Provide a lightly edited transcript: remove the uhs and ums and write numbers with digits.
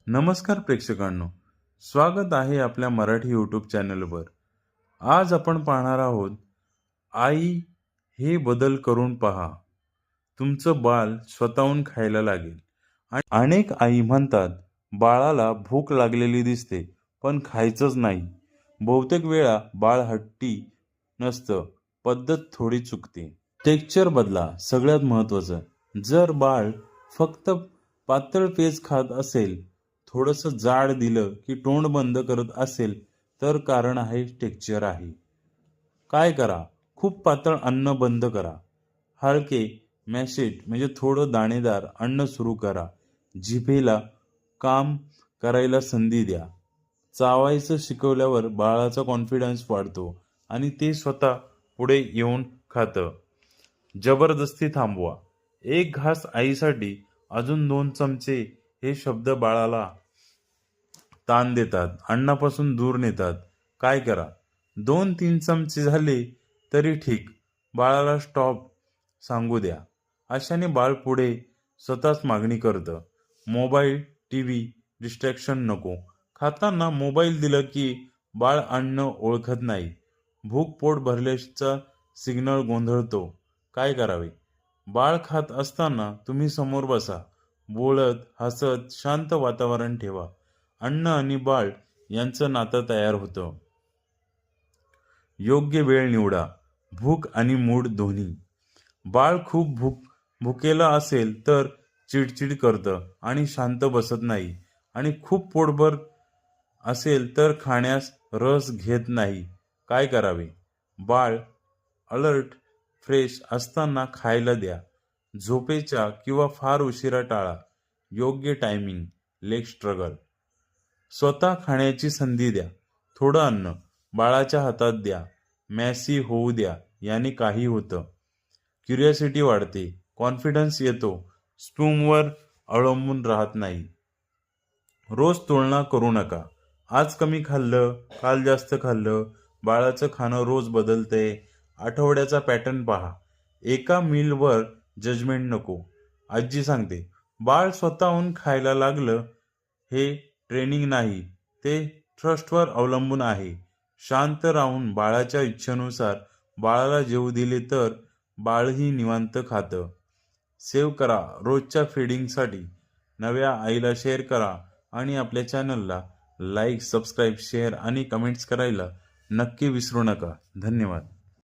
नमस्कार प्रेक्षकांनो, स्वागत आहे आपल्या मराठी यूट्यूब चॅनलवर। आज आपण पाहणार आहोत, आई हे बदल करून पहा, तुमचं बाळ स्वतःहून खायला लागेल। आणि अनेक आई म्हणतात, बाळाला भूक लागलेली दिसते पण खायचंच नाही। बहुतेक वेळा बाळ हट्टी नसतं, पद्धत थोडी चुकते। टेक्स्चर बदला सगळ्यात महत्त्वाचं। जर बाळ फक्त पातळ पेज खात असेल, थोडंसं जाड दिलं की तोंड बंद करत असेल, तर कारण आहे टेक्स्चर आहे। काय करा, खूप पातळ अन्न बंद करा। हलके मॅशेट म्हणजे थोडं दाणेदार अन्न सुरू करा। जिभेला काम करायला संधी द्या। चावायचं शिकवल्यावर बाळाचा कॉन्फिडन्स वाढतो आणि ते स्वतः पुढे येऊन खातं। जबरदस्ती थांबवा। एक घास आईसाठी, अजून 2 चमचे हे शब्द बाळाला ताण देतात, अन्नापासून दूर नेतात। काय करा, 2-3 चमचे झाले तरी ठीक, बाळाला स्टॉप सांगू द्या। अशाने बाळ पुढे स्वतःच मागणी करतं। मोबाईल, टीव्ही डिस्ट्रॅक्शन नको। खाताना मोबाईल दिलं की बाळ अन्न ओळखत नाही। भूक पोट भरल्याचा सिग्नल गोंधळतो। काय करावे, बाळ खात असताना तुम्ही समोर बसा, बोलत हसत शांत वातावरण ठेवा। अन्न आणि बाळ यांचं नातं तयार होतं। योग्य वेळ निवडा, भूक आणि मूड दोन्ही। बाळ खूप भुकेला असेल तर चिडचिड करतं आणि शांत बसत नाही, आणि खूप पोटभर असेल तर खाण्यास रस घेत नाही। काय करावे, बाळ अलर्ट फ्रेश असताना खायला द्या। झोपेच्या किंवा फार उशिरा टाळा। योग्य टायमिंग लेग स्ट्रगल। स्वतः खाण्याची संधी द्या। थोडं अन्न बाळाच्या हातात द्या, मॅसी होऊ द्या, याने काही होतं। क्युरिओसिटी वाढते, कॉन्फिडन्स येतो, स्पूनवर अवलंबून राहत नाही। रोज तुलना करू नका। आज कमी खाल्लं, काल जास्त खाल्लं, बाळाचं खाणं रोज बदलतंय, आठवड्याचा पॅटर्न पहा। एका मीलवर जजमेंट नको। आजी सांगते, बाळ स्वतःहून खायला लागलं हे ट्रेनिंग नाही, ते ट्रस्टवर अवलंबून आहे। शांत राहून बाळाच्या इच्छेनुसार बाळाला जेवू दिले तर बाळही निवांत खातं। सेव्ह करा रोजच्या फीडिंगसाठी। नव्या आईला शेअर करा आणि आपल्या चॅनलला लाईक, सबस्क्राईब, शेअर आणि कमेंट्स करायला नक्की विसरू नका। धन्यवाद।